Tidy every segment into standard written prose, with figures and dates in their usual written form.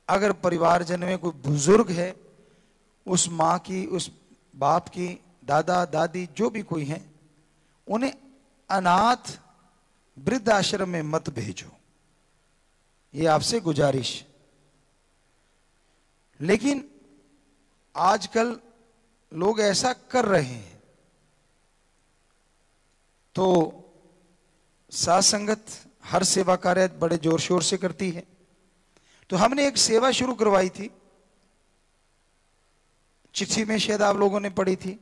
अगर परिवारजन में कोई बुजुर्ग है, उस माँ की, उस बाप की, दादा दादी जो भी कोई है, उन्हें अनाथ वृद्ध आश्रम में मत भेजो, ये आपसे गुजारिश। लेकिन आजकल लोग ऐसा कर रहे हैं, तो साथ संगत हर सेवा कार्य बड़े जोर शोर से करती है। तो हमने एक सेवा शुरू करवाई थी, चिट्ठी में शायद आप लोगों ने पढ़ी थी,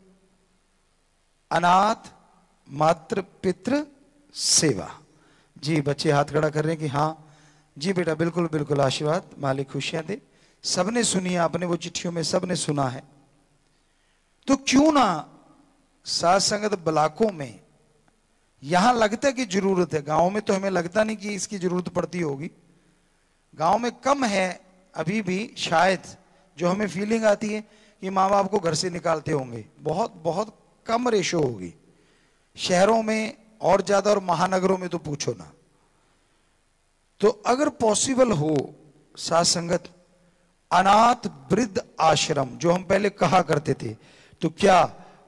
अनाथ मातृ पितृ सेवा। जी बच्चे हाथ खड़ा कर रहे हैं कि हाँ जी बेटा, बिल्कुल बिल्कुल, आशीर्वाद, मालिक खुशियां दे। सबने सुनी है, आपने वो चिट्ठियों में सबने सुना है। तो क्यों ना साथ संगत ब्लॉकों में, यहां लगता है कि जरूरत है, गांव में तो हमें लगता नहीं कि इसकी जरूरत पड़ती होगी, गांव में कम है अभी भी शायद, जो हमें फीलिंग आती है कि माँ बाप को घर से निकालते होंगे, बहुत बहुत कम रेशो होगी। शहरों में और ज्यादा, और महानगरों में तो पूछो ना। तो अगर पॉसिबल हो साथ संगत, अनाथ वृद्ध आश्रम जो हम पहले कहा करते थे, तो क्या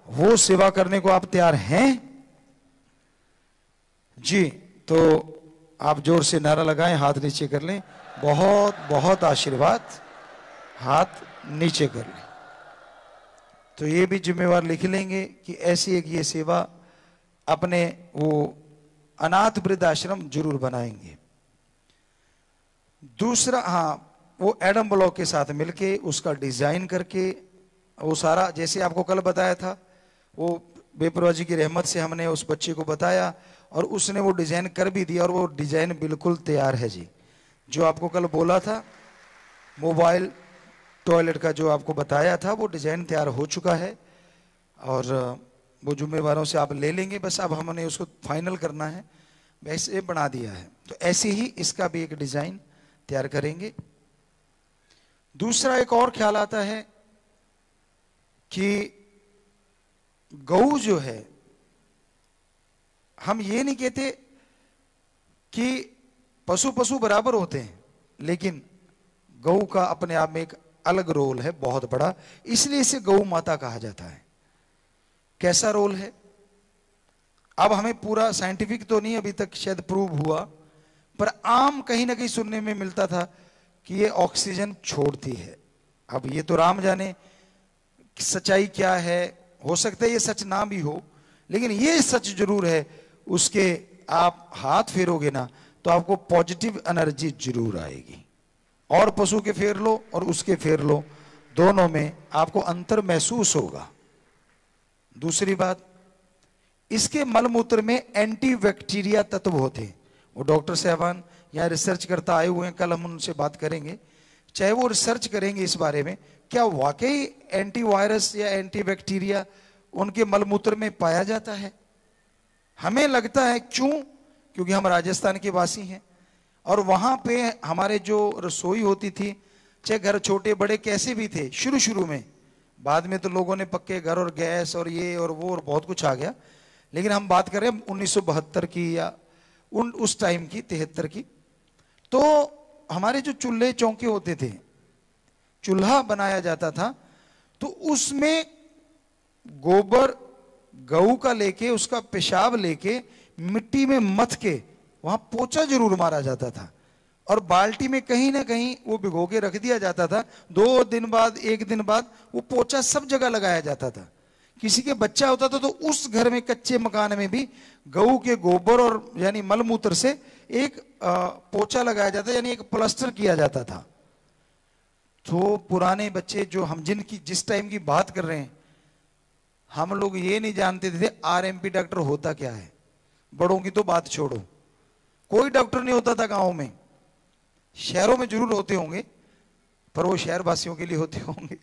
वो सेवा करने को आप तैयार हैं? जी, तो आप जोर से नारा लगाएं, हाथ नीचे कर लें। बहुत बहुत आशीर्वाद, हाथ नीचे कर लें। तो ये भी जिम्मेवार लिख लेंगे कि ऐसी एक ये सेवा अपने वो अनाथ वृद्ध आश्रम जरूर बनाएंगे। दूसरा, हाँ, वो एडम ब्लॉक के साथ मिलके उसका डिजाइन करके, वो सारा जैसे आपको कल बताया था, वो बेपरवाह जी की रहमत से हमने उस बच्चे को बताया और उसने वो डिजाइन कर भी दिया, और वो डिजाइन बिल्कुल तैयार है जी। जो आपको कल बोला था मोबाइल टॉयलेट का, जो आपको बताया था, वो डिजाइन तैयार हो चुका है और वो जुम्मेवारों से आप ले लेंगे, बस अब हमने उसको फाइनल करना है, वैसे बना दिया है। तो ऐसे ही इसका भी एक डिजाइन तैयार करेंगे। दूसरा एक और ख्याल आता है कि गऊ जो है, हम ये नहीं कहते कि पशु पशु बराबर होते हैं, लेकिन गऊ का अपने आप में एक अलग रोल है, बहुत बड़ा, इसलिए इसे गऊ माता कहा जाता है। कैसा रोल है, अब हमें पूरा साइंटिफिक तो नहीं अभी तक शायद प्रूव हुआ, पर आम कहीं ना कहीं सुनने में मिलता था कि ये ऑक्सीजन छोड़ती है। अब ये तो राम जाने सच्चाई क्या है, हो सकता है ये सच ना भी हो, लेकिन ये सच जरूर है, उसके आप हाथ फेरोगे ना तो आपको पॉजिटिव एनर्जी जरूर आएगी। और पशु के फेर लो और उसके फेर लो, दोनों में आपको अंतर महसूस होगा। दूसरी बात, इसके मलमूत्र में एंटी बैक्टीरिया तत्व होते हैं। वो डॉक्टर साहबान यहाँ रिसर्च करता आए हुए हैं, कल हम उनसे बात करेंगे, चाहे वो रिसर्च करेंगे इस बारे में, क्या वाकई एंटीवायरस या एंटी बैक्टीरिया उनके मलमूत्र में पाया जाता है। हमें लगता है, क्यों? क्योंकि हम राजस्थान के वासी हैं और वहां पे हमारे जो रसोई होती थी, चाहे घर छोटे बड़े कैसे भी थे शुरू शुरू में, बाद में तो लोगों ने पक्के घर और गैस और ये और वो और बहुत कुछ आ गया, लेकिन हम बात करें 1972 की या उस टाइम की, 73 की, तो हमारे जो चूल्हे चौके होते थे, चूल्हा बनाया जाता था, तो उसमें गोबर गऊ का लेके, उसका पेशाब लेके मिट्टी में मथ के वहां पोछा जरूर मारा जाता था और बाल्टी में कहीं ना कहीं वो भिगो के रख दिया जाता था। 2 दिन बाद, 1 दिन बाद वो पोछा सब जगह लगाया जाता था। किसी के बच्चा होता था तो उस घर में, कच्चे मकान में भी गऊ के गोबर और यानी मलमूत्र से एक पोछा लगाया जाता, यानी एक प्लास्टर किया जाता था। तो पुराने बच्चे जो हम जिस टाइम की बात कर रहे हैं, हम लोग ये नहीं जानते थे आरएमपी डॉक्टर होता क्या है। बड़ों की तो बात छोड़ो, कोई डॉक्टर नहीं होता था गांव में। शहरों में जरूर होते होंगे, पर वो शहर वासियों के लिए होते होंगे,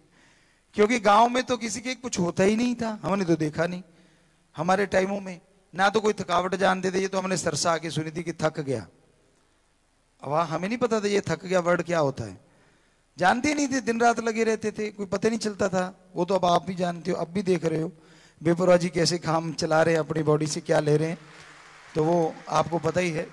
क्योंकि गांव में तो किसी के कुछ होता ही नहीं था, हमने तो देखा नहीं। हमारे टाइमों में ना तो कोई थकावट जानते थे, ये तो हमने सरसा आके सुनी थी कि थक गया। अब हमें नहीं पता था ये थक गया वर्ड क्या होता है, जानते नहीं थे, दिन रात लगे रहते थे, कोई पता नहीं चलता था। वो तो अब आप भी जानते हो, अब भी देख रहे हो बेपरवाह जी कैसे काम चला रहे हैं, अपनी बॉडी से क्या ले रहे हैं, तो वो आपको पता ही है।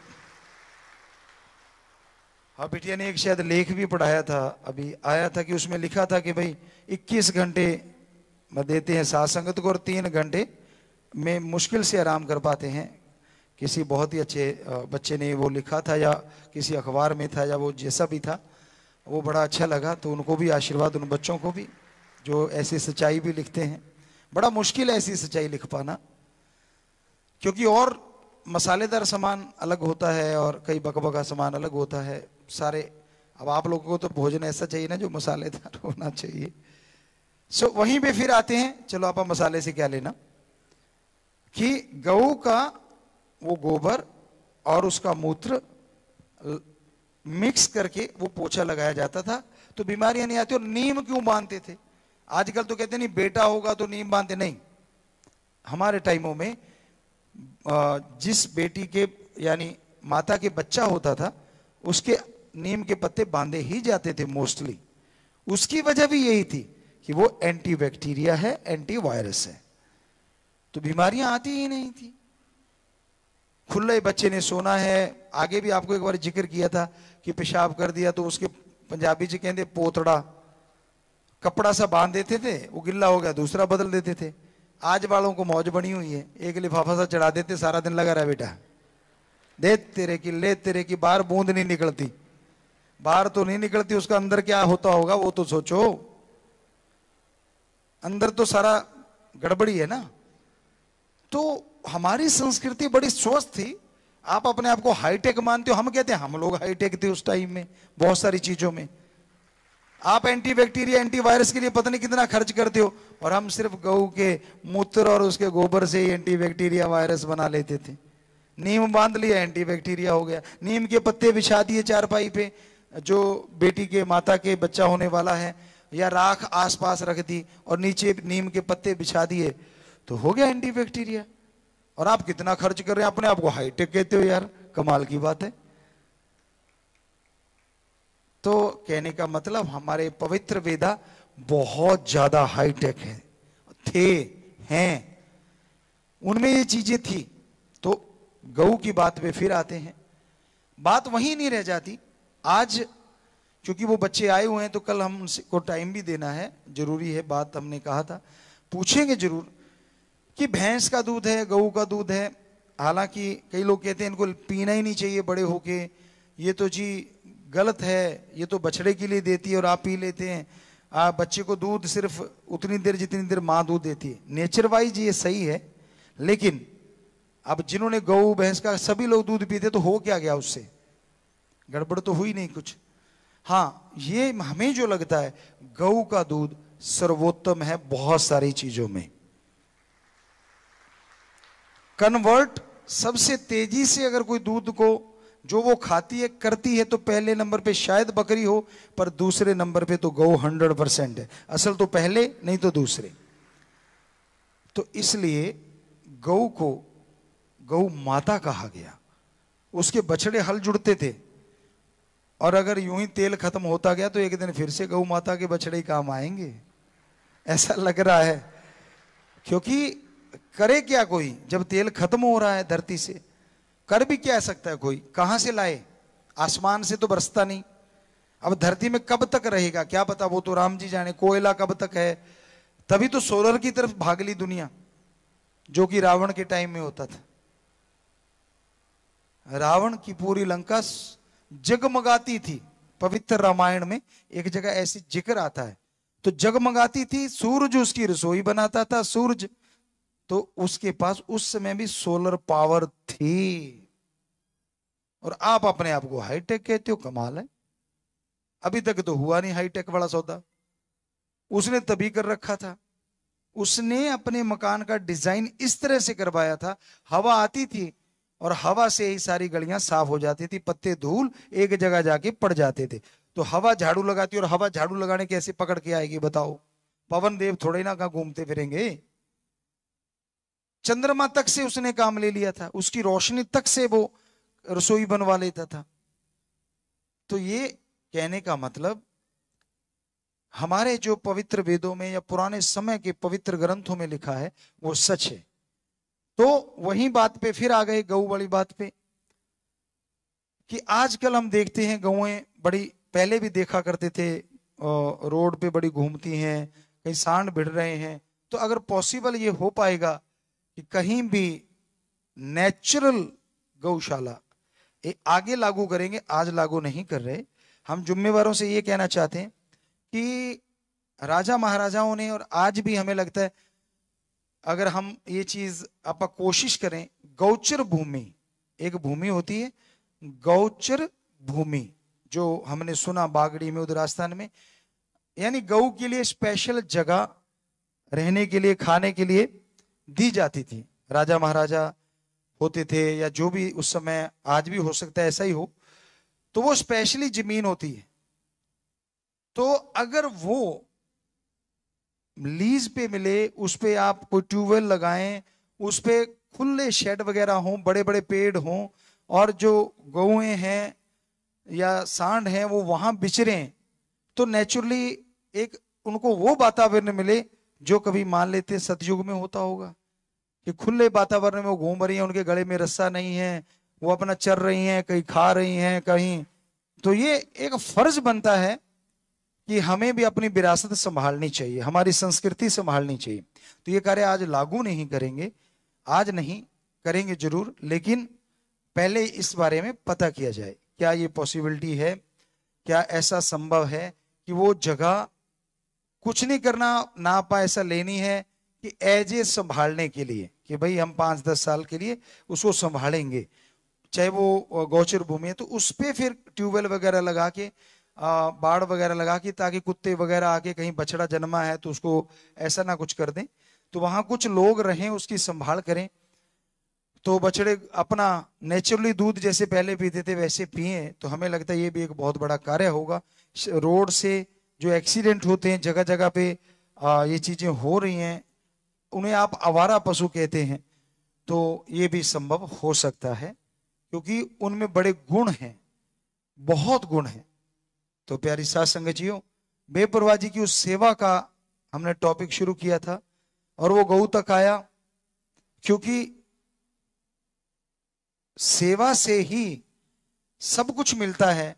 हाँ, बिटिया ने एक शायद लेख भी पढ़ाया था, अभी आया था कि उसमें लिखा था कि भाई 21 घंटे में देते हैं साथ संगत को और 3 घंटे में मुश्किल से आराम कर पाते हैं। किसी बहुत ही अच्छे बच्चे ने वो लिखा था या किसी अखबार में था या वो जैसा भी था, वो बड़ा अच्छा लगा। तो उनको भी आशीर्वाद, उन बच्चों को भी जो ऐसी सच्चाई भी लिखते हैं। बड़ा मुश्किल है ऐसी सच्चाई लिख पाना, क्योंकि और मसालेदार सामान अलग होता है और कई बकबका सामान अलग होता है सारे। अब आप लोगों को तो भोजन ऐसा चाहिए ना जो मसालेदार होना चाहिए। सो वहीं पे फिर आते हैं, चलो आप मसाले से क्या लेना, कि गऊ का वो गोबर और उसका मूत्र मिक्स करके वो पोछा लगाया जाता था, तो बीमारियां नहीं आती। और नीम क्यों बांधते थे? आजकल तो कहते नहीं बेटा होगा तो नीम बांधते, नहीं। हमारे टाइमों में जिस बेटी के यानी माता के बच्चा होता था उसके नीम के पत्ते बांधे ही जाते थे मोस्टली। उसकी वजह भी यही थी कि वो एंटी बैक्टीरिया है, एंटी वायरस है, तो बीमारियां आती ही नहीं थी। खुले बच्चे ने सोना है, आगे भी आपको एक बार जिक्र किया था कि पेशाब कर दिया तो उसके पंजाबी से कहते पोतड़ा, कपड़ा सा बांध देते थे, वो गिल्ला हो गया दूसरा बदल देते थे। आज वालों को मौज बनी हुई है, एक लिफाफा सा चढ़ा देते, सारा दिन लगा रहा बेटा, दे तेरे की ले तेरे की, बाहर बूंद नहीं निकलती। बाहर तो नहीं निकलती, उसका अंदर क्या होता होगा वो तो सोचो। अंदर तो सारा गड़बड़ी है ना। तो हमारी संस्कृति बड़ी स्वस्थ थी। आप अपने आप को हाईटेक मानते हो, हम कहते हैं हम लोग हाईटेक थे उस टाइम में बहुत सारी चीजों में। आप एंटी बैक्टीरिया एंटी वायरस के लिए पता नहीं कितना खर्च करते हो, और हम सिर्फ गऊ के मूत्र और उसके गोबर से ही एंटी बैक्टीरिया वायरस बना लेते थे। नीम बांध लिया, एंटी बैक्टीरिया हो गया। नीम के पत्ते बिछा दिए चारपाई पे, जो बेटी के माता के बच्चा होने वाला है, या राख आसपास रख दी और नीचे नीम के पत्ते बिछा दिए, तो हो गया एंटी बैक्टीरिया। और आप कितना खर्च कर रहे हैं, अपने आप को हाईटेक कहते हो यार, कमाल की बात है। तो कहने का मतलब हमारे पवित्र वेदा बहुत ज्यादा हाईटेक है, थे, हैं, उनमें ये चीजें थी। तो गऊ की बात पे फिर आते हैं। बात वहीं नहीं रह जाती। आज क्योंकि वो बच्चे आए हुए हैं तो कल हम उनको टाइम भी देना है, जरूरी है। बात हमने कहा था, पूछेंगे जरूर कि भैंस का दूध है, गऊ का दूध है। हालांकि कई लोग कहते हैं इनको पीना ही नहीं चाहिए बड़े होके, ये तो जी गलत है, ये तो बछड़े के लिए देती है और आप पी लेते हैं। आप बच्चे को दूध सिर्फ उतनी देर जितनी देर माँ दूध देती है। नेचर वाइज ये सही है, लेकिन अब जिन्होंने गऊ भैंस का सभी लोग दूध पीते तो हो क्या गया उससे? गड़बड़ तो हुई नहीं कुछ। हाँ, ये हमें जो लगता है गऊ का दूध सर्वोत्तम है बहुत सारी चीजों में। कन्वर्ट सबसे तेजी से अगर कोई दूध को जो वो खाती है करती है तो पहले नंबर पे शायद बकरी हो, पर दूसरे नंबर पे तो गऊ 100% है। असल तो पहले नहीं तो दूसरे। तो इसलिए गऊ को गऊ माता कहा गया। उसके बछड़े हल जुड़ते थे, और अगर यूं ही तेल खत्म होता गया तो एक दिन फिर से गऊ माता के बछड़े ही काम आएंगे, ऐसा लग रहा है। क्योंकि करे क्या कोई, जब तेल खत्म हो रहा है धरती से, कर भी क्या सकता है कोई? कहां से लाए? आसमान से तो बरसता नहीं। अब धरती में कब तक रहेगा क्या पता, वो तो राम जी जाने। कोयला कब तक है? तभी तो सोलर की तरफ भाग ली दुनिया, जो कि रावण के टाइम में होता था। रावण की पूरी लंका जगमगाती थी। पवित्र रामायण में एक जगह ऐसी जिक्र आता है, तो जगमगाती थी। सूरज उसकी रसोई बनाता था, सूरज। तो उसके पास उस समय भी सोलर पावर थी। और आप अपने आप को हाईटेक कहते हो, कमाल है। अभी तक तो हुआ नहीं हाईटेक वाला सौदा। उसने तभी कर रखा था। उसने अपने मकान का डिजाइन इस तरह से करवाया था, हवा आती थी और हवा से ही सारी गलियां साफ हो जाती थी, पत्ते धूल एक जगह जाके पड़ जाते थे। तो हवा झाड़ू लगाती, और हवा झाड़ू लगाने कैसे पकड़ के आएगी बताओ? पवन देव थोड़े ना कहां घूमते फिरेंगे। चंद्रमा तक से उसने काम ले लिया था, उसकी रोशनी तक से वो रसोई बनवा लेता था। तो ये कहने का मतलब हमारे जो पवित्र वेदों में या पुराने समय के पवित्र ग्रंथों में लिखा है वो सच है। तो वही बात पे फिर आ गए, गऊ वाली बात पे, कि आजकल हम देखते हैं गऊएं बड़ी पहले भी देखा करते थे, रोड पे बड़ी घूमती हैं, कहीं सांड भिड़ रहे हैं। तो अगर पॉसिबल ये हो पाएगा कि कहीं भी नेचुरल गौशाला ये आगे लागू करेंगे, आज लागू नहीं कर रहे। हम जिम्मेवारों से ये कहना चाहते हैं कि राजा महाराजाओं ने, और आज भी हमें लगता है अगर हम ये चीज आप कोशिश करें, गौचर भूमि एक भूमि होती है, गौचर भूमि जो हमने सुना बागड़ी में, उधर राजस्थान में, यानी गौ के लिए स्पेशल जगह रहने के लिए, खाने के लिए दी जाती थी। राजा महाराजा होते थे या जो भी उस समय, आज भी हो सकता है ऐसा ही हो, तो वो स्पेशली जमीन होती है। तो अगर वो लीज पे मिले, उस पे आप कोई ट्यूबवेल लगाएं, उस पे खुले शेड वगैरह हों, बड़े बड़े पेड़ हों, और जो गौएं हैं या सांड हैं वो वहां बिचरें, तो नेचुरली एक उनको वो वातावरण मिले जो कभी मान लेते सतयुग में होता होगा कि खुले वातावरण में वो घूम रही हैं, उनके गले में रस्सा नहीं है, वो अपना चर रही हैं, कहीं खा रही हैं कहीं। तो ये एक फर्ज बनता है कि हमें भी अपनी विरासत संभालनी चाहिए, हमारी संस्कृति संभालनी चाहिए। तो ये कार्य आज लागू नहीं करेंगे, आज नहीं करेंगे जरूर, लेकिन पहले इस बारे में पता किया जाए क्या ये पॉसिबिलिटी है, क्या ऐसा संभव है कि वो जगह कुछ नहीं करना, ना पा ऐसा लेनी है कि एज ए संभालने के लिए, कि भाई हम 5-10 साल के लिए उसको संभालेंगे, चाहे वो गौचर भूमि है, तो उस पे फिर ट्यूबवेल वगैरह लगा के, बाड़ वगैरह लगा के, ताकि कुत्ते वगैरह आके, कहीं बछड़ा जन्मा है तो उसको ऐसा ना कुछ कर दें, तो वहां कुछ लोग रहें, उसकी संभाल करें, तो बछड़े अपना नेचुरली दूध जैसे पहले पीते थे वैसे पिए। तो हमें लगता है ये भी एक बहुत बड़ा कार्य होगा। रोड से जो एक्सीडेंट होते हैं जगह जगह पे, ये चीजें हो रही हैं, उन्हें आप आवारा पशु कहते हैं, तो ये भी संभव हो सकता है, क्योंकि उनमें बड़े गुण हैं, बहुत गुण हैं। तो प्यारी साध संगत जियों, बेपरवाह जी की उस सेवा का हमने टॉपिक शुरू किया था, और वो गऊ तक आया, क्योंकि सेवा से ही सब कुछ मिलता है।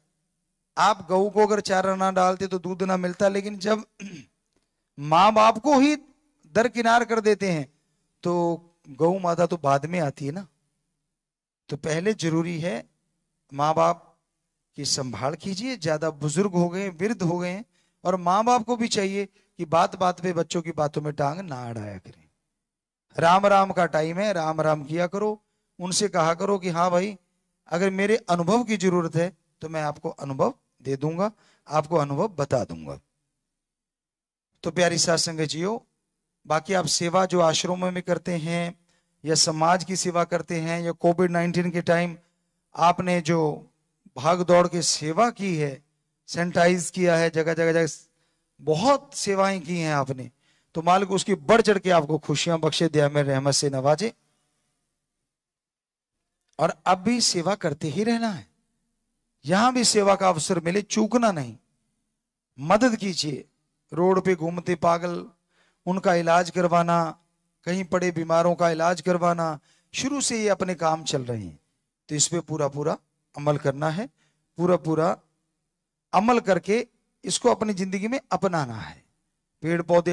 आप गऊ को अगर चारा ना डालते तो दूध ना मिलता, लेकिन जब मां बाप को ही दरकिनार कर देते हैं तो गऊ माता तो बाद में आती है ना। तो पहले जरूरी है मां बाप की संभाल कीजिए, ज्यादा बुजुर्ग हो गए, वृद्ध हो गए हैं, और मां बाप को भी चाहिए कि बात बात पे बच्चों की बातों में टांग ना अड़ाया करें। राम राम का टाइम है, राम राम किया करो, उनसे कहा करो कि हाँ भाई, अगर मेरे अनुभव की जरूरत है तो मैं आपको अनुभव दे दूंगा, आपको अनुभव बता दूंगा। तो प्यारी साध संगत जियो, बाकी आप सेवा जो आश्रमों में करते हैं या समाज की सेवा करते हैं, या कोविड-19 के टाइम आपने जो भाग दौड़ के सेवा की है, सैनिटाइज किया है, जगह जगह जगह बहुत सेवाएं की हैं आपने, तो मालिक उसकी बढ़ चढ़ के आपको खुशियां बख्शे, दया में रहमत से नवाजे, और अब भी सेवा करते ही रहना है। यहां भी सेवा का अवसर मिले, चूकना नहीं, मदद कीजिए। रोड पे घूमते पागल, उनका इलाज करवाना, कहीं पड़े बीमारों का इलाज करवाना, शुरू से ये अपने काम चल रहे हैं, तो इस पे पूरा पूरा अमल करना है, पूरा पूरा अमल करके इसको अपनी जिंदगी में अपनाना है। पेड़ पौधे